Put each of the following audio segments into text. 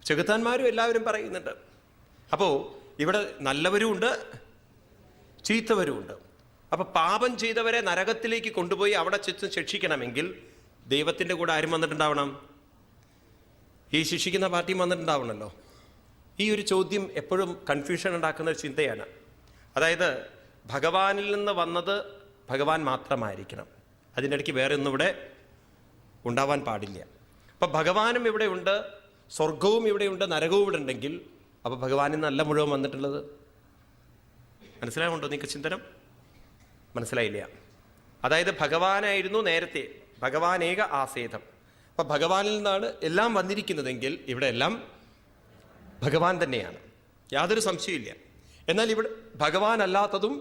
ചെകുത്താന്മാരും എല്ലാവരും പറയുന്നുണ്ട്. അപ്പോൾ ഇവിടെ നല്ലവരുമുണ്ട്, ചീത്തവരുമുണ്ട്. അപ്പോൾ പാപം ചെയ്തവരെ നരകത്തിലേക്ക് കൊണ്ടുപോയി അവിടെ ചെന്ന് ശിക്ഷിക്കണമെങ്കിൽ ദൈവത്തിൻ്റെ കൂടെ ആരും വന്നിട്ടുണ്ടാവണം? ഈ ശിക്ഷിക്കുന്ന പാർട്ടിയും വന്നിട്ടുണ്ടാവണമല്ലോ. ഈ ഒരു ചോദ്യം എപ്പോഴും കൺഫ്യൂഷൻ ഉണ്ടാക്കുന്ന ഒരു ചിന്തയാണ്. അതായത് ഭഗവാനിൽ നിന്ന് വന്നത് ഭഗവാൻ മാത്രമായിരിക്കണം, അതിൻ്റെ ഇടയ്ക്ക് വേറെ ഒന്നും ഇവിടെ ഉണ്ടാവാൻ പാടില്ല. അപ്പം ഭഗവാനും ഇവിടെ ഉണ്ട്, സ്വർഗവും ഇവിടെയുണ്ട്, നരകവും ഇവിടെ ഉണ്ടെങ്കിൽ അപ്പോൾ ഭഗവാനിൽ നിന്നല്ല മുഴുവൻ വന്നിട്ടുള്ളത്. മനസ്സിലാവുണ്ടോ നിങ്ങൾക്ക് ചിന്തനം? മനസ്സിലായില്ല. അതായത് ഭഗവാനായിരുന്നു നേരത്തെ, ഭഗവാനേക ആസേതം. അപ്പം ഭഗവാനിൽ നിന്നാണ് എല്ലാം വന്നിരിക്കുന്നതെങ്കിൽ ഇവിടെ എല്ലാം ഭഗവാൻ തന്നെയാണ്, യാതൊരു സംശയമില്ല. എന്നാൽ ഇവിടെ ഭഗവാൻ അല്ലാത്തതും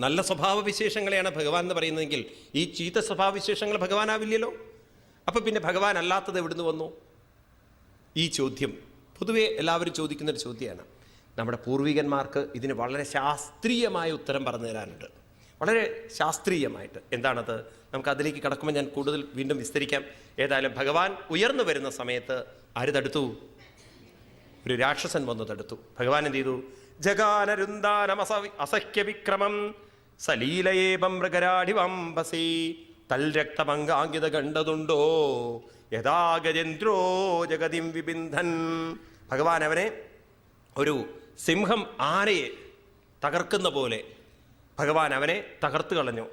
നല്ല സ്വഭാവവിശേഷങ്ങളെയാണ് ഭഗവാൻ എന്ന് പറയുന്നതെങ്കിൽ ഈ ചീത്ത സ്വഭാവവിശേഷങ്ങൾ ഭഗവാനാവില്ലല്ലോ. അപ്പം പിന്നെ ഭഗവാൻ അല്ലാത്തത് എവിടുന്ന് വന്നു? ഈ ചോദ്യം പൊതുവെ എല്ലാവരും ചോദിക്കുന്നൊരു ചോദ്യമാണ്. നമ്മുടെ പൂർവികന്മാർക്ക് ഇതിന് വളരെ ശാസ്ത്രീയമായ ഉത്തരം പറഞ്ഞു തരാനുണ്ട്, വളരെ ശാസ്ത്രീയമായിട്ട്. എന്താണത്? നമുക്ക് അതിലേക്ക് കടക്കുമ്പോൾ ഞാൻ കൂടുതൽ വീണ്ടും വിസ്തരിക്കാം. ഏതായാലും ഭഗവാൻ ഉയർന്നു വരുന്ന സമയത്ത് ആര് തടുത്തു? ഒരു രാക്ഷസൻ വന്നു തടുത്തു. ഭഗവാൻ എന്ത് ചെയ്തു? ജഗാനരുന്ദാനം അസഹ്യ വിക്രമം സലീലയേപം മൃഗരാടിവംബസി തൽ രക്തമംഗാങ്കിത കണ്ടതുണ്ടോ യഥാ ഗജേന്ദ്രോ ജഗതിം വിബിന്ധൻ. ഭഗവാൻ അവനെ ഒരു സിംഹം ആനയെ തകർക്കുന്ന പോലെ ഭഗവാൻ അവനെ തകർത്തു കളഞ്ഞു.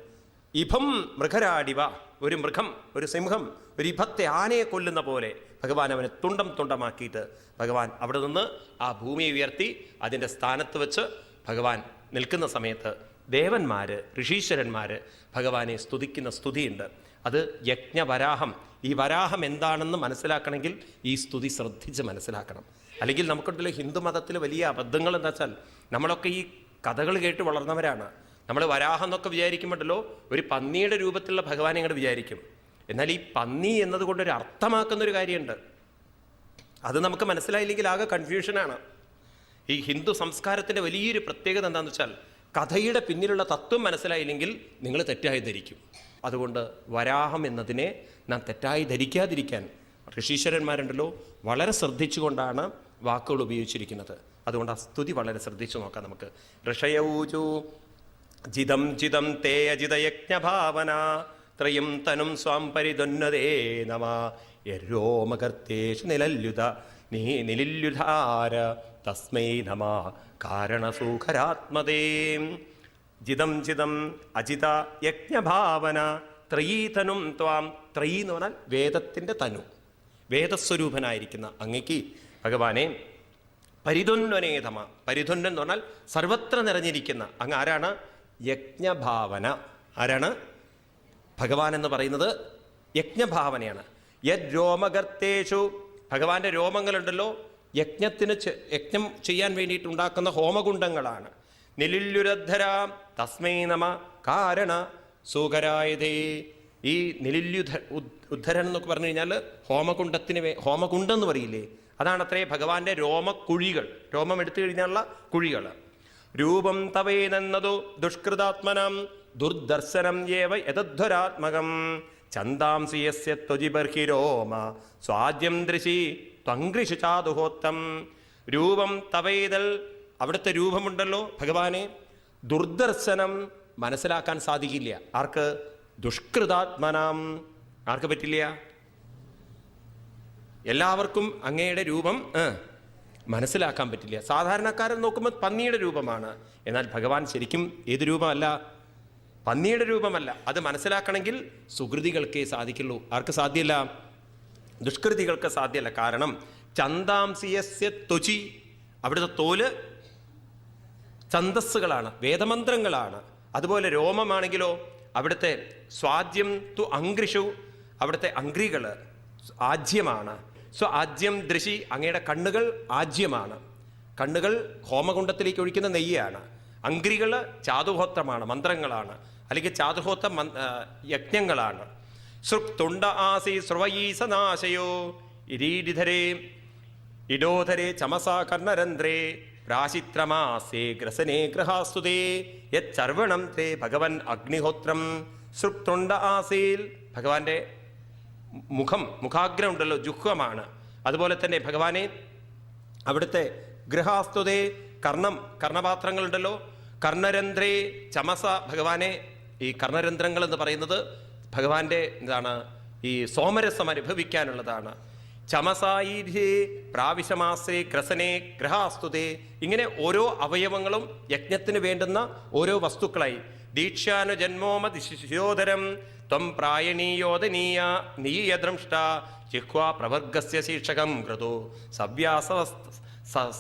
ഇഭം മൃഗരാടിവ, ഒരു മൃഗം, ഒരു സിംഹം ഒരു ഇഭത്തെ ആനയെ കൊല്ലുന്ന പോലെ ഭഗവാൻ അവനെ തുണ്ടം തുണ്ടമാക്കിയിട്ട് ഭഗവാൻ അവിടെ നിന്ന് ആ ഭൂമിയെ ഉയർത്തി അതിൻ്റെ സ്ഥാനത്ത് വെച്ച് ഭഗവാൻ നിൽക്കുന്ന സമയത്ത് ദേവന്മാർ, ഋഷീശ്വരന്മാർ ഭഗവാനെ സ്തുതിക്കുന്ന സ്തുതിയുണ്ട്. അത് യജ്ഞവരാഹം. ഈ വരാഹം എന്താണെന്ന് മനസ്സിലാക്കണമെങ്കിൽ ഈ സ്തുതി ശ്രദ്ധിച്ച് മനസ്സിലാക്കണം. അല്ലെങ്കിൽ നമുക്കുണ്ടല്ലോ ഹിന്ദു മതത്തിൽ വലിയ അബദ്ധങ്ങൾ എന്താ വെച്ചാൽ, നമ്മളൊക്കെ ഈ കഥകൾ കേട്ട് വളർന്നവരാണ്. നമ്മൾ വരാഹം എന്നൊക്കെ വിചാരിക്കുമ്പോഴല്ലോ ഒരു പന്നിയുടെ രൂപത്തിലുള്ള ഭഗവാനെ അങ്ങോട്ട് വിചാരിക്കും. എന്നാൽ ഈ പന്നി എന്നതുകൊണ്ടൊരു അർത്ഥമാക്കുന്നൊരു കാര്യമുണ്ട്. അത് നമുക്ക് മനസ്സിലായില്ലെങ്കിൽ ആകെ കൺഫ്യൂഷനാണ്. ഈ ഹിന്ദു സംസ്കാരത്തിൻ്റെ വലിയൊരു പ്രത്യേകത എന്താണെന്ന് വെച്ചാൽ, കഥയുടെ പിന്നിലുള്ള തത്വം മനസ്സിലായില്ലെങ്കിൽ നിങ്ങൾ തെറ്റായി ധരിക്കും. അതുകൊണ്ട് വരാഹം എന്നതിനെ നാം തെറ്റായി ധരിക്കാതിരിക്കാൻ ഋഷീശ്വരന്മാരുണ്ടല്ലോ വളരെ ശ്രദ്ധിച്ചുകൊണ്ടാണ് വാക്കുകൾ ഉപയോഗിച്ചിരിക്കുന്നത്. അതുകൊണ്ട് ആ സ്തുതി വളരെ ശ്രദ്ധിച്ചു നോക്കാം നമുക്ക്. ഋഷയൗചു ജിതം ജിതം തേ അജിതയജ്ഞഭാവന ത്രയം തനും സ്വാം പരിദുന്നതേ നമ യരോമകർത്തേഷു നിലല്യുത നീ നിലില്യുധാര തസ്മൈ നമ കാരണസൂഖരാത്മതേ. ജിതം ജിതം അജിത യജ്ഞഭാവന ത്രയീതനും ത്വാം. ത്രയീ എന്ന് പറഞ്ഞാൽ വേദത്തിൻ്റെ തനു, വേദസ്വരൂപനായിരിക്കുന്ന അങ്ങയ്ക്ക് ഭഗവാനെ പരിധുന്വനേതമ. പരിധുന്വൻ എന്ന് പറഞ്ഞാൽ സർവത്ര നിറഞ്ഞിരിക്കുന്ന അങ്ങ് ആരാണ്? യജ്ഞഭാവന. ആരാണ്? ഭഗവാൻ എന്ന് പറയുന്നത് യജ്ഞഭാവനയാണ്. യദ് രോമഗർത്തേഷു, ഭഗവാന്റെ രോമങ്ങളുണ്ടല്ലോ യജ്ഞത്തിന് യജ്ഞം ചെയ്യാൻ വേണ്ടിയിട്ടുണ്ടാക്കുന്ന ഹോമകുണ്ഡങ്ങളാണ്. നിലില്യുരദ്ധര തസ്മൈ നമ കാരണ സൂകരായതേ. ഈ നിലില്യുധ ഉദ്ധരൻ എന്നൊക്കെ പറഞ്ഞു കഴിഞ്ഞാൽ ഹോമകുണ്ഡത്തിന് ഹോമകുണ്ഡം എന്ന് പറയില്ലേ, അതാണത്രേ ഭഗവാന്റെ രോമക്കുഴികൾ. രോമം എടുത്തു കഴിഞ്ഞാലുള്ള കുഴികൾ. രൂപം തവേനെന്നതു ദുഷ്കൃതാത്മനം ദുർദർശനം ഏവ യതധ്വരാത്മകം ചന്താംസി യസ്യ ത്വജിബർഹിരോമ സ്വാദ്യം ദൃശി ത്വങ്കൃഷി ചാതുഹോത്തം. രൂപം തവേതൽ, അവിടുത്തെ രൂപമുണ്ടല്ലോ ഭഗവാനെ ദുർദർശനം മനസ്സിലാക്കാൻ സാധിക്കില്ല. ആർക്ക്? ദുഷ്കൃതാത്മനാം. ആർക്ക് പറ്റില്ല? എല്ലാവർക്കും അങ്ങയുടെ രൂപം മനസ്സിലാക്കാൻ പറ്റില്ല. സാധാരണക്കാരൻ നോക്കുമ്പോൾ പന്നിയുടെ രൂപമാണ്. എന്നാൽ ഭഗവാൻ ശരിക്കും ഏത് രൂപമല്ല? പന്നിയുടെ രൂപമല്ല. അത് മനസ്സിലാക്കണമെങ്കിൽ സുകൃതികൾക്കേ സാധിക്കുള്ളൂ. ആർക്ക് സാധ്യമല്ല? ദുഷ്കൃതികൾക്ക് സാധ്യമല്ല. കാരണം ചന്താംസിയസ്യ ത്വചി, അവിടുത്തെ തോല് ഛന്ദസ്സുകളാണ്, വേദമന്ത്രങ്ങളാണ്. അതുപോലെ രോമമാണെങ്കിലോ അവിടുത്തെ സ്വാദ്യം തു അംഗ്രിഷു, അവിടുത്തെ അംഗ്രികൾ ആജ്യമാണ്. ആജ്യം ദൃശി, അങ്ങയുടെ കണ്ണുകൾ ആജ്യമാണ്. കണ്ണുകൾ ഹോമകുണ്ഡത്തിലേക്ക് ഒഴിക്കുന്ന നെയ്യാണ്. അംഗ്രികൾ ചാതുഹോത്രമാണ്, മന്ത്രങ്ങളാണ്. അല്ലെങ്കിൽ ചാതുഹോത്ര യജ്ഞങ്ങളാണ്. സൃക്തുണ്ട ആസി സ്രവയീസനാശയോ ഇരീഡിധരേ ഇഡോധരേ ചമസാ കർണരന്ധ്രേ പ്രാശിത്രമാസേ ഗ്രസനേ ഗൃഹാസ്തുതേ യർവണം തേ ഭഗവൻ അഗ്നിഹോത്രം. സൃക്തുണ്ട ആസീൽ, ഭഗവാന്റെ മുഖം, മുഖാഗ്രം ഉണ്ടല്ലോ, ജുഹ്വമാണ്. അതുപോലെ തന്നെ ഭഗവാനെ അവിടുത്തെ ഗൃഹാസ്തുതേ കർണപാത്രങ്ങളുണ്ടല്ലോ, കർണരന്ധ്രേ ചമസ, ഭഗവാനെ ഈ കർണരന്ധ്രങ്ങൾ എന്ന് പറയുന്നത് ഭഗവാന്റെ എന്താണ്, ഈ സോമരസം അനുഭവിക്കാനുള്ളതാണ്. ചമസായിരേ പ്രാവിശമാസേ ഗ്രസനെ ഗ്രഹാസ്തുതേ, ഇങ്ങനെ ഓരോ അവയവങ്ങളും യജ്ഞത്തിന് വേണ്ടുന്ന ഓരോ വസ്തുക്കളായി. ദീക്ഷാനു ജന്മോമതിശിശോധരം ത്വം പ്രായണീയോദനീയ നീയദ്രംഷ്ട ജിഹ്വാ പ്രവർഗസ്യ ശീർഷകം ക്രതു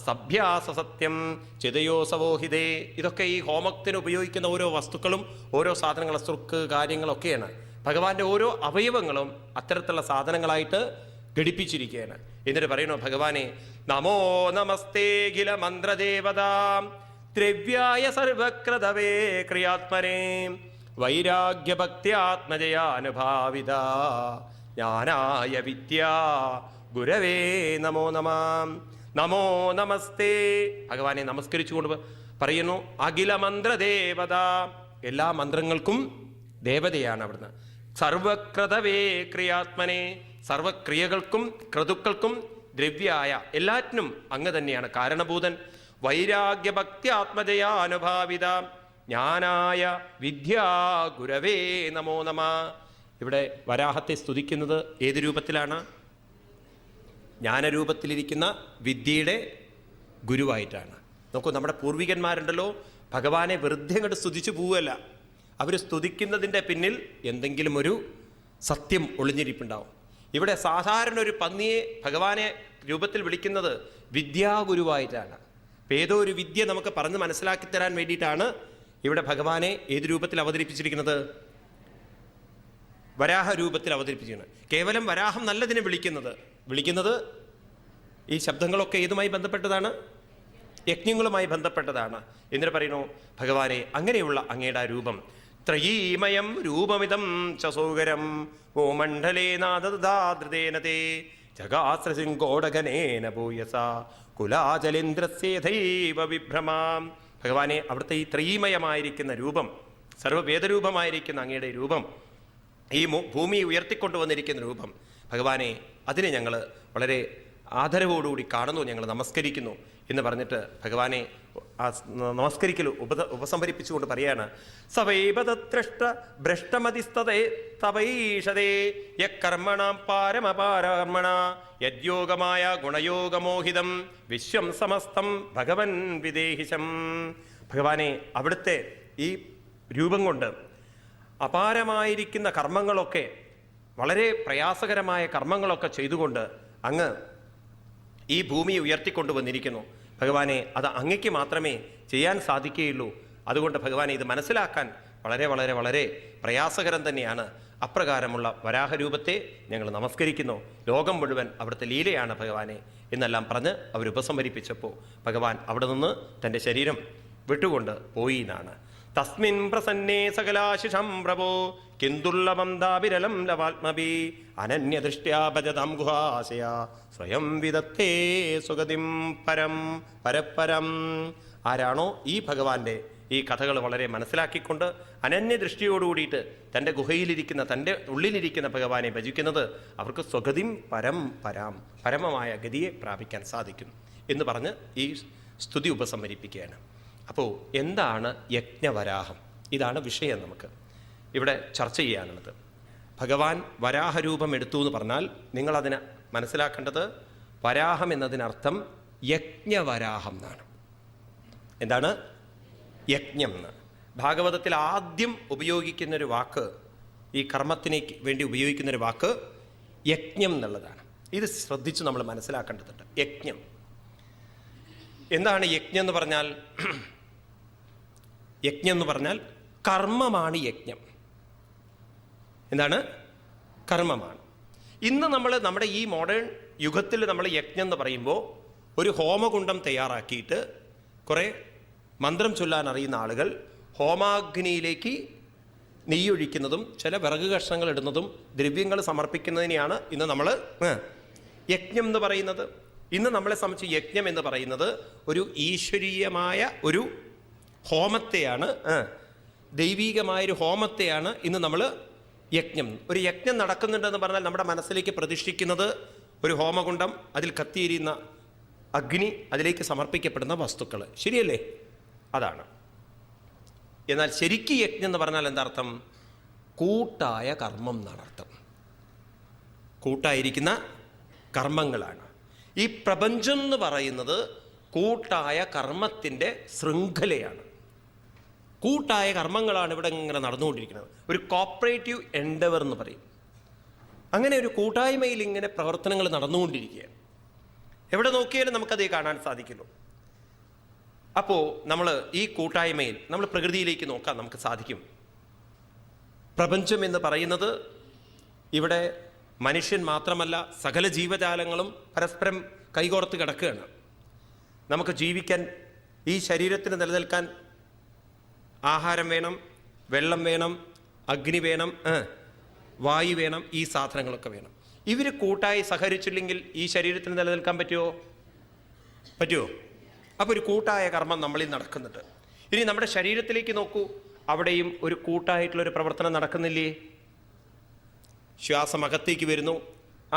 സഭ്യാസസത്യം ചിതയോസവോഹിതേ. ഇതൊക്കെ ഈ ഹോമത്തിന് ഉപയോഗിക്കുന്ന ഓരോ വസ്തുക്കളും ഓരോ സാധനങ്ങളും, സുർക്ക് കാര്യങ്ങളൊക്കെയാണ്. ഭഗവാന്റെ ഓരോ അവയവങ്ങളും അത്തരത്തിലുള്ള സാധനങ്ങളായിട്ട് ഘടിപ്പിച്ചിരിക്കുകയാണ്. എന്നിട്ട് പറയണോ ഭഗവാനെ, നമോ നമസ്തേഖില മന്ത്രദേവതാം ദ്രവ്യായ സർവക്രതവേ ക്രിയാത്മനേ വൈരാഗ്യഭക്ത്യാത്മജയാനുഭാവിത ജ്ഞാനായ വിദ്യാ ഗുരവേ നമോ നമാം. നമോ നമസ്തേ, ഭഗവാനെ നമസ്കരിച്ചുകൊണ്ട് പറയുന്നു. അഖില മന്ത്രദേവത, എല്ലാ മന്ത്രങ്ങൾക്കും ദേവതയാണ് അവിടുന്ന്. സർവക്രതവേ ക്രിയാത്മനെ, സർവക്രിയകൾക്കും ക്രതുക്കൾക്കും ദ്രവ്യായ എല്ലാറ്റിനും അങ്ങ് തന്നെയാണ് കാരണഭൂതൻ. വൈരാഗ്യഭക്ത്യാത്മജയാനുഭാവിത ജ്ഞാനായ വിദ്യാ ഗുരവേ നമോ നമ. ഇവിടെ വരാഹത്തെ സ്തുതിക്കുന്നത് ഏത് രൂപത്തിലാണ്? ജ്ഞാനരൂപത്തിലിരിക്കുന്ന വിദ്യയുടെ ഗുരുവായിട്ടാണ്. നോക്കൂ, നമ്മുടെ പൂർവികന്മാരുണ്ടല്ലോ, ഭഗവാനെ വെറുതെ അങ്ങോട്ട് സ്തുതിച്ചു പോവുകയല്ല. അവർ സ്തുതിക്കുന്നതിൻ്റെ പിന്നിൽ എന്തെങ്കിലും ഒരു സത്യം ഒളിഞ്ഞിരിപ്പുണ്ടാവും. ഇവിടെ സാധാരണ ഒരു പന്നിയെ ഭഗവാനെ രൂപത്തിൽ വിളിക്കുന്നത് വിദ്യാഗുരുവായിട്ടാണ്. അപ്പം ഏതോ ഒരു വിദ്യ നമുക്ക് പറഞ്ഞ് മനസ്സിലാക്കി തരാൻ വേണ്ടിയിട്ടാണ് ഇവിടെ ഭഗവാനെ ഏത് രൂപത്തിൽ അവതരിപ്പിച്ചിരിക്കുന്നത്? വരാഹ രൂപത്തിൽ അവതരിപ്പിച്ചിരിക്കുന്നത്. കേവലം വരാഹം നല്ലതിനെ വിളിക്കുന്നത് ഈ ശബ്ദങ്ങളൊക്കെ ഏതുമായി ബന്ധപ്പെട്ടതാണ്? യജ്ഞങ്ങളുമായി ബന്ധപ്പെട്ടതാണ്. എന്നിട്ട് പറയുന്നു ഭഗവാനെ, അങ്ങനെയുള്ള അങ്ങയുടെ രൂപം ത്രയീമയം രൂപമിതം ചസോകരം ഓ മണ്ഡലേ നാദൃതേനതേ ജഗാസ്രസിംഗോടകനേന ഭൂയസ കുലാചലേന്ദ്രസ്യേധൈവ വിഭ്രമാം. ഭഗവാനെ, അവിടുത്തെ ഈ ത്രയീമയമായിരിക്കുന്ന രൂപം, സർവവേദരൂപമായിരിക്കുന്ന അങ്ങയുടെ രൂപം, ഈ ഭൂമി ഉയർത്തിക്കൊണ്ടുവന്നിരിക്കുന്ന രൂപം, ഭഗവാനെ അതിനെ ഞങ്ങൾ വളരെ ആദരവോടുകൂടി കാണുന്നു, ഞങ്ങൾ നമസ്കരിക്കുന്നു എന്ന് പറഞ്ഞിട്ട് ഭഗവാനെ നമസ്കരിക്കൽ ഉപസംഹരിപ്പിച്ചുകൊണ്ട് പറയാണ്. സവൈപതൃഷ്ട ഭ്രഷ്ടമതിസ്തേ തവൈഷതേ യക്കർമ്മണാം പാരമപാരകർമ്മണ യദ്യോഗമായ ഗുണയോഗമോഹിതം വിശ്വം സമസ്തം ഭഗവൻ വിദേഹിശം. ഭഗവാനെ, അവിടുത്തെ ഈ രൂപം കൊണ്ട് അപാരമായിരിക്കുന്ന കർമ്മങ്ങളൊക്കെ, വളരെ പ്രയാസകരമായ കർമ്മങ്ങളൊക്കെ ചെയ്തുകൊണ്ട് അങ്ങ് ഈ ഭൂമിയെ ഉയർത്തിക്കൊണ്ടുവന്നിരിക്കുന്നു. ഭഗവാനെ, അത് അങ്ങയ്ക്ക് മാത്രമേ ചെയ്യാൻ സാധിക്കുകയുള്ളൂ. അതുകൊണ്ട് ഭഗവാനെ, ഇത് മനസ്സിലാക്കാൻ വളരെ വളരെ വളരെ പ്രയാസകരം തന്നെയാണ്. അപ്രകാരമുള്ള വരാഹരൂപത്തെ ഞങ്ങൾ നമസ്കരിക്കുന്നു. ലോകം മുഴുവൻ അവിടുത്തെ ലീലയാണ് ഭഗവാനെ എന്നെല്ലാം പറഞ്ഞ് അവർ ഉപസംഹരിപ്പിച്ചപ്പോൾ ഭഗവാൻ അവിടെ നിന്ന് തൻ്റെ ശരീരം വിട്ടുകൊണ്ട് പോയി എന്നാണ്. തസ്മിൻ പ്രസന്നേ സകലാശിഷം പ്രഭോ കിന്ദുർലഭം ദാവിരലം ലവാത്മഭി അനന്യദൃഷ്ട്യാ ഭജതാം ഗുഹാശയ സ്വയം വിദത്തേ സുഗതിം പരം പരപ്പരം. ആരാണോ ഈ ഭഗവാന്റെ ഈ കഥകൾ വളരെ മനസ്സിലാക്കിക്കൊണ്ട് അനന്യദൃഷ്ടിയോടുകൂടിയിട്ട് തൻ്റെ ഗുഹയിലിരിക്കുന്ന, തൻ്റെ ഉള്ളിലിരിക്കുന്ന ഭഗവാനെ ഭജിക്കുന്നത്, അവർക്ക് സ്വഗതിം പരം പരാം, പരമമായ ഗതിയെ പ്രാപിക്കാൻ സാധിക്കും എന്ന് പറഞ്ഞ് ഈ സ്തുതി ഉപസംഹരിപ്പിക്കുകയാണ്. അപ്പോൾ എന്താണ് യജ്ഞവരാഹം? ഇതാണ് വിഷയം നമുക്ക് ഇവിടെ ചർച്ച ചെയ്യാനുള്ളത്. ഭഗവാൻ വരാഹരൂപം എടുത്തു എന്ന് പറഞ്ഞാൽ നിങ്ങളതിനെ മനസ്സിലാക്കേണ്ടത് വരാഹം എന്നതിനർത്ഥം യജ്ഞവരാഹം എന്നാണ്. എന്താണ് യജ്ഞം എന്ന്? ഭാഗവതത്തിൽ ആദ്യം ഉപയോഗിക്കുന്നൊരു വാക്ക്, ഈ കർമ്മത്തിന് വേണ്ടി ഉപയോഗിക്കുന്നൊരു വാക്ക് യജ്ഞം എന്നുള്ളതാണ്. ഇത് ശ്രദ്ധിച്ച് നമ്മൾ മനസ്സിലാക്കേണ്ടതുണ്ട്. യജ്ഞം എന്താണ്? യജ്ഞം എന്ന് പറഞ്ഞാൽ, യജ്ഞം എന്ന് പറഞ്ഞാൽ കർമ്മമാണ് യജ്ഞം. എന്താണ്? കർമ്മമാണ്. ഇന്ന് നമ്മൾ നമ്മുടെ ഈ മോഡേൺ യുഗത്തിൽ നമ്മൾ യജ്ഞം എന്ന് പറയുമ്പോൾ ഒരു ഹോമകുണ്ഡം തയ്യാറാക്കിയിട്ട് കുറേ മന്ത്രം ചൊല്ലാൻ അറിയുന്ന ആളുകൾ ഹോമാഗ്നിയിലേക്ക് നെയ്യൊഴിക്കുന്നതും ചില വിറക് കഷ്ണങ്ങൾ ഇടുന്നതും ദ്രവ്യങ്ങൾ സമർപ്പിക്കുന്നതിനെയാണ് ഇന്ന് നമ്മൾ യജ്ഞം എന്ന് പറയുന്നത്. ഇന്ന് നമ്മളെ സംബന്ധിച്ച് യജ്ഞം എന്ന് പറയുന്നത് ഒരു ഈശ്വരീയമായ ഒരു ഹോമത്തെയാണ്, ദൈവീകമായൊരു ഹോമത്തെയാണ് ഇന്ന് നമ്മൾ യജ്ഞം. ഒരു യജ്ഞം നടക്കുന്നുണ്ടെന്ന് പറഞ്ഞാൽ നമ്മുടെ മനസ്സിലേക്ക് പ്രതിഷ്ഠിക്കുന്നത് ഒരു ഹോമകുണ്ഡം, അതിൽ കത്തിയിരിക്കുന്ന അഗ്നി, അതിലേക്ക് സമർപ്പിക്കപ്പെടുന്ന വസ്തുക്കൾ, ശരിയല്ലേ? അതാണ്. എന്നാൽ ശരിക്കും യജ്ഞം എന്ന് പറഞ്ഞാൽ എന്താ അർത്ഥം? കൂട്ടായ കർമ്മം എന്നാണ് അർത്ഥം. കൂട്ടായിരിക്കുന്ന കർമ്മങ്ങളാണ്. ഈ പ്രപഞ്ചം എന്ന് പറയുന്നത് കൂട്ടായ കർമ്മത്തിൻ്റെ ശൃംഖലയാണ്. കൂട്ടായ കർമ്മങ്ങളാണ് ഇവിടെ ഇങ്ങനെ നടന്നുകൊണ്ടിരിക്കുന്നത്. ഒരു കോപ്പറേറ്റീവ് എൻഡവർ എന്ന് പറയും. അങ്ങനെ ഒരു കൂട്ടായ്മയിൽ ഇങ്ങനെ പ്രവർത്തനങ്ങൾ നടന്നുകൊണ്ടിരിക്കുകയാണ്. എവിടെ നോക്കിയാലും നമുക്കതേ കാണാൻ സാധിക്കുന്നു. അപ്പോൾ നമ്മൾ ഈ കൂട്ടായ്മയിൽ നമ്മൾ പ്രകൃതിയിലേക്ക് നോക്കാൻ നമുക്ക് സാധിക്കും. പ്രപഞ്ചം എന്ന് പറയുന്നത് ഇവിടെ മനുഷ്യൻ മാത്രമല്ല, സകല ജീവജാലങ്ങളും പരസ്പരം കൈകോർത്ത് കിടക്കുകയാണ്. നമുക്ക് ജീവിക്കാൻ, ഈ ശരീരത്തിന് നിലനിൽക്കാൻ ആഹാരം വേണം, വെള്ളം വേണം, അഗ്നി വേണം, വായു വേണം, ഈ സാധനങ്ങളൊക്കെ വേണം. ഇവർ കൂട്ടായി സഹകരിച്ചില്ലെങ്കിൽ ഈ ശരീരത്തിന് നിലനിൽക്കാൻ പറ്റുമോ? അപ്പോൾ ഒരു കൂട്ടായ കർമ്മം നമ്മളിൽ നടക്കുന്നുണ്ട്. ഇനി നമ്മുടെ ശരീരത്തിലേക്ക് നോക്കൂ, അവിടെയും ഒരു കൂട്ടായിട്ടുള്ളൊരു പ്രവർത്തനം നടക്കുന്നില്ലേ? ശ്വാസം അകത്തേക്ക് വരുന്നു,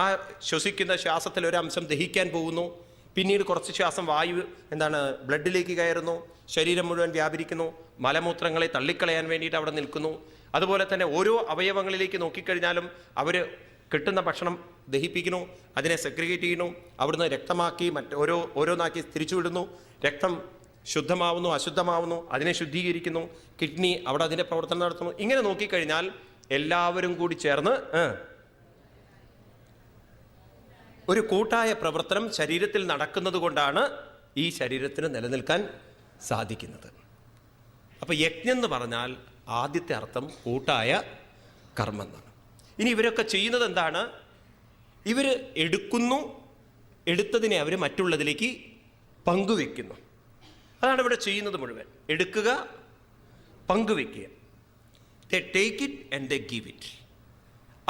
ആ ശ്വസിക്കുന്ന ശ്വാസത്തിൽ ഒരു അംശം ദഹിക്കാൻ പോകുന്നു, പിന്നീട് കുറച്ച് ശ്വാസം വായു ബ്ലഡിലേക്ക് കയറുന്നു, ശരീരം മുഴുവൻ വ്യാപരിക്കുന്നു, മലമൂത്രങ്ങളെ തള്ളിക്കളയാൻ വേണ്ടിയിട്ട് അവിടെ നിൽക്കുന്നു. അതുപോലെ തന്നെ ഓരോ അവയവങ്ങളിലേക്ക് നോക്കിക്കഴിഞ്ഞാലും അവർ കിട്ടുന്ന ഭക്ഷണം ദഹിപ്പിക്കുന്നു, അതിനെ സെഗ്രിഗേറ്റ് ചെയ്യുന്നു, അവിടുന്ന് രക്തമാക്കി ഓരോന്നാക്കി തിരിച്ചുവിടുന്നു. രക്തം ശുദ്ധമാവുന്നു, അശുദ്ധമാവുന്നു, അതിനെ ശുദ്ധീകരിക്കുന്നു. കിഡ്നി അവിടെ അതിൻ്റെ പ്രവർത്തനം നടത്തുന്നു. ഇങ്ങനെ നോക്കിക്കഴിഞ്ഞാൽ എല്ലാവരും കൂടി ചേർന്ന് ഒരു കൂട്ടായ പ്രവർത്തനം ശരീരത്തിൽ നടക്കുന്നത് കൊണ്ടാണ് ഈ ശരീരത്തിന് നിലനിൽക്കാൻ സാധിക്കുന്നത്. അപ്പോൾ യജ്ഞം എന്ന് പറഞ്ഞാൽ ആദ്യത്തെ അർത്ഥം കൂട്ടായ കർമ്മം എന്നാണ്. ഇനി ഇവരൊക്കെ ചെയ്യുന്നത് എന്താണ്? ഇവർ എടുക്കുന്നു, എടുത്തതിനെ അവർ മറ്റുള്ളതിലേക്ക് പങ്കുവെക്കുന്നു. അതാണ് ഇവിടെ ചെയ്യുന്നത് മുഴുവൻ. എടുക്കുക, പങ്കുവെക്കുക. They take it and they give it.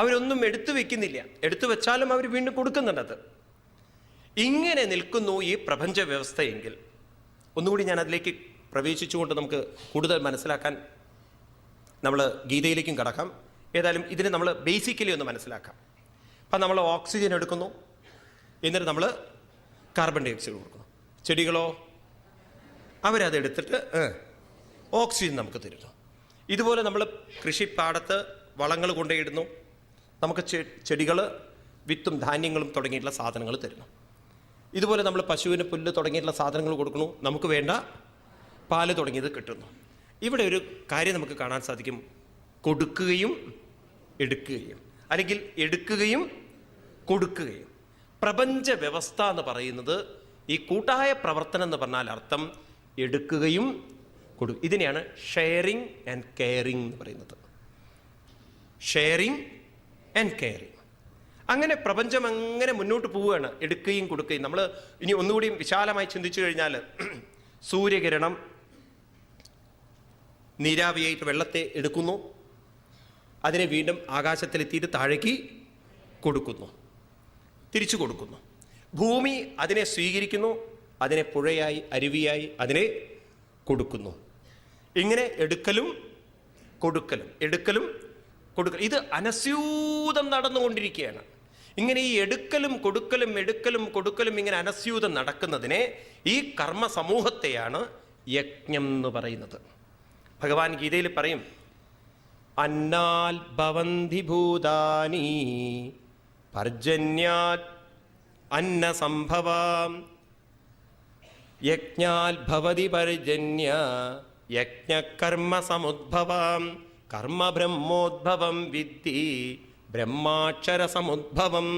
അവരൊന്നും എടുത്തു വെക്കുന്നില്ല, എടുത്തു വെച്ചാലും അവർ വീണ്ടും കൊടുക്കുന്നുണ്ടത്. ഇങ്ങനെ നിൽക്കുന്നു ഈ പ്രപഞ്ച വ്യവസ്ഥയെങ്കിൽ, ഒന്നുകൂടി ഞാൻ അതിലേക്ക് പ്രവേശിച്ചുകൊണ്ട് നമുക്ക് കൂടുതൽ മനസ്സിലാക്കാൻ നമ്മൾ ഗീതയിലേക്കും കടക്കാം. ഏതായാലും ഇതിനെ നമ്മൾ ബേസിക്കലി ഒന്ന് മനസ്സിലാക്കാം. അപ്പം നമ്മൾ ഓക്സിജൻ എടുക്കുന്നു, എന്നിട്ട് നമ്മൾ കാർബൺ ഡൈ ഓക്സൈഡ് കൊടുക്കുന്നു. ചെടികളോ അവരതെടുത്തിട്ട് ഓക്സിജൻ നമുക്ക് തരുന്നു. ഇതുപോലെ നമ്മൾ കൃഷിപ്പാടത്ത് വളങ്ങൾ കൊണ്ടുപോയിടുന്നു, നമുക്ക് ചെടികൾ വിത്തും ധാന്യങ്ങളും തുടങ്ങിയിട്ടുള്ള സാധനങ്ങൾ തരുന്നു. ഇതുപോലെ നമ്മൾ പശുവിന് പുല്ല് തുടങ്ങിയിട്ടുള്ള സാധനങ്ങൾ കൊടുക്കുന്നു, നമുക്ക് വേണ്ട പാല് തുടങ്ങിയത് കിട്ടുന്നു. ഇവിടെ ഒരു കാര്യം നമുക്ക് കാണാൻ സാധിക്കും, കൊടുക്കുകയും എടുക്കുകയും, അല്ലെങ്കിൽ എടുക്കുകയും കൊടുക്കുകയും. പ്രപഞ്ച വ്യവസ്ഥ എന്ന് പറയുന്നത് ഈ കൂട്ടായ പ്രവർത്തനം എന്ന് പറഞ്ഞാൽ അർത്ഥം എടുക്കുകയും ഇതിനെയാണ് ഷെയറിങ് ആൻഡ് കെയറിങ് എന്ന് പറയുന്നത്. Sharing and caring. അങ്ങനെ പ്രപഞ്ചം അങ്ങനെ മുന്നോട്ട് പോവുകയാണ്, എടുക്കുകയും കൊടുക്കുകയും. നമ്മൾ ഇനി ഒന്നുകൂടി വിശാലമായി ചിന്തിച്ചു കഴിഞ്ഞാൽ, സൂര്യകിരണം നീരാവിയായിട്ട് വെള്ളത്തെ എടുക്കുന്നു, അതിനെ വീണ്ടും ആകാശത്തിലെത്തിയിട്ട് താഴേക്ക് കൊടുക്കുന്നു, തിരിച്ചു കൊടുക്കുന്നു. ഭൂമി അതിനെ സ്വീകരിക്കുന്നു, അതിനെ പുഴയായി അരുവിയായി അതിനെ കൊടുക്കുന്നു. ഇങ്ങനെ എടുക്കലും കൊടുക്കലും, എടുക്കലും കൊടുക്കലും, ഇത് അനസ്യൂതം നടന്നുകൊണ്ടിരിക്കുകയാണ്. ഇങ്ങനെ ഈ എടുക്കലും കൊടുക്കലും എടുക്കലും കൊടുക്കലും ഇങ്ങനെ അനസ്യൂതം നടക്കുന്നതിനെ, ഈ കർമ്മ സമൂഹത്തെയാണ് യജ്ഞം എന്ന് പറയുന്നത്. ഭഗവാൻ ഗീതയിൽ പറയും, അന്നാൽ ഭവന്തി ഭൂതാനി പർജന്യാത് അന്നസംഭവാം യജ്ഞാൽ ഭവതി പർജന്യ യജ്ഞകർമ്മ സമുദ്ഭവാം കർമ്മ ബ്രഹ്മോദ്ഭവം വിദ്ധി ബ്രഹ്മാക്ഷര സമുദ്ഭവം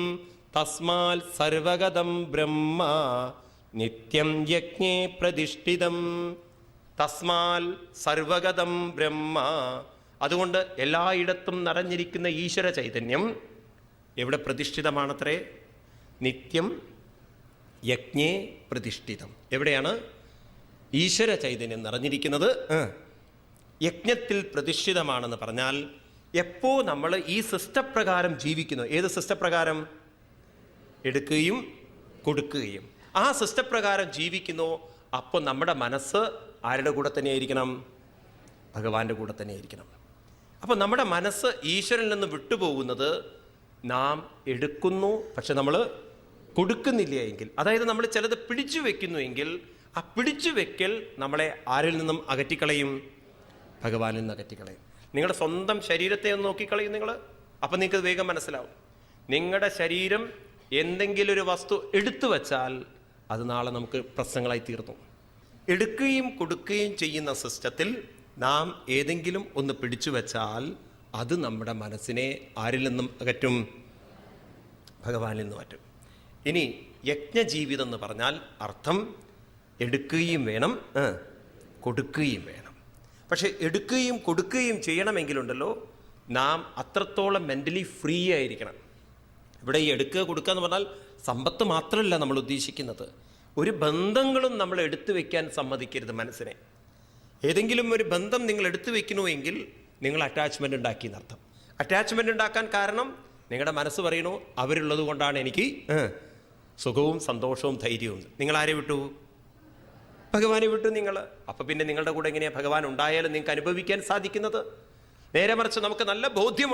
തസ്മാൽ സർവഗതം ബ്രഹ്മ നിത്യം യജ്ഞേ പ്രതിഷ്ഠിതം. തസ്മാൽ സർവഗതം ബ്രഹ്മ, അതുകൊണ്ട് എല്ലായിടത്തും നിറഞ്ഞിരിക്കുന്ന ഈശ്വര ചൈതന്യം എവിടെ പ്രതിഷ്ഠിതമാണത്രേ? നിത്യം യജ്ഞേ പ്രതിഷ്ഠിതം. എവിടെയാണ് ഈശ്വര ചൈതന്യം നിറഞ്ഞിരിക്കുന്നത്? യജ്ഞത്തിൽ പ്രതിഷ്ഠിതമാണെന്ന് പറഞ്ഞാൽ എപ്പോ നമ്മൾ ഈ സിസ്റ്റപ്രകാരം ജീവിക്കുന്നു. ഏത് സിസ്റ്റപ്രകാരം? എടുക്കുകയും കൊടുക്കുകയും. ആ സിസ്റ്റപ്രകാരം ജീവിക്കുന്നു. അപ്പോൾ നമ്മുടെ മനസ്സ് ആരുടെ കൂടെ തന്നെ ആയിരിക്കണം? ഭഗവാന്റെ കൂടെ തന്നെ ആയിരിക്കണം. അപ്പോൾ നമ്മുടെ മനസ്സ് ഈശ്വരനിൽ നിന്ന് വിട്ടുപോകുന്നത് നാം എടുക്കുന്നു, പക്ഷെ നമ്മൾ കൊടുക്കുന്നില്ല എങ്കിൽ, അതായത് നമ്മൾ ചിലത് പിടിച്ചു വെക്കുന്നുവെങ്കിൽ ആ പിടിച്ചു വെക്കൽ നമ്മളെ ആരിൽ നിന്നും അകറ്റിക്കളയും? ഭഗവാനിൽ നിന്ന് അകറ്റിക്കളയും. നിങ്ങളുടെ സ്വന്തം ശരീരത്തെ ഒന്ന് നോക്കിക്കളയും നിങ്ങൾ. അപ്പം നിങ്ങൾക്ക് വേഗം മനസ്സിലാവും. നിങ്ങളുടെ ശരീരം എന്തെങ്കിലും ഒരു വസ്തു എടുത്തു വച്ചാൽ അത് നാളെ നമുക്ക് പ്രശ്നങ്ങളായി തീർന്നു. എടുക്കുകയും കൊടുക്കുകയും ചെയ്യുന്ന സിസ്റ്റത്തിൽ നാം ഏതെങ്കിലും ഒന്ന് പിടിച്ചു വെച്ചാൽ അത് നമ്മുടെ മനസ്സിനെ ആരിൽ നിന്നും അകറ്റും? ഭഗവാനിൽ നിന്ന് മാറ്റും. ഇനി യജ്ഞജീവിതം എന്ന് പറഞ്ഞാൽ അർത്ഥം എടുക്കുകയും വേണം, കൊടുക്കുകയും വേണം. പക്ഷെ എടുക്കുകയും കൊടുക്കുകയും ചെയ്യണമെങ്കിലുണ്ടല്ലോ നാം അത്രത്തോളം മെൻ്റലി ഫ്രീ ആയിരിക്കണം. ഇവിടെ ഈ എടുക്കുക കൊടുക്കുക എന്ന് പറഞ്ഞാൽ സമ്പത്ത് മാത്രമല്ല നമ്മൾ ഉദ്ദേശിക്കുന്നത്. ഒരു ബന്ധങ്ങളും നമ്മൾ എടുത്തു വയ്ക്കാൻ സമ്മതിക്കരുത് മനസ്സിനെ. ഏതെങ്കിലും ഒരു ബന്ധം നിങ്ങൾ എടുത്തു വയ്ക്കണമെങ്കിൽ നിങ്ങൾ അറ്റാച്ച്മെൻ്റ് ഉണ്ടാക്കി എന്നർത്ഥം. അറ്റാച്ച്മെൻ്റ് ഉണ്ടാക്കാൻ കാരണം നിങ്ങളുടെ മനസ്സ് പറയണു അവരുള്ളത് കൊണ്ടാണ് എനിക്ക് സുഖവും സന്തോഷവും ധൈര്യവും. നിങ്ങൾ ആരെ വിട്ടു? ഭഗവാനെ വിട്ടു നിങ്ങൾ. അപ്പം പിന്നെ നിങ്ങളുടെ കൂടെ എങ്ങനെയാണ് ഭഗവാൻ ഉണ്ടായാലും നിങ്ങൾക്ക് അനുഭവിക്കാൻ സാധിക്കുന്നത്? നേരെ മറിച്ച് നമുക്ക് നല്ല ബോധ്യം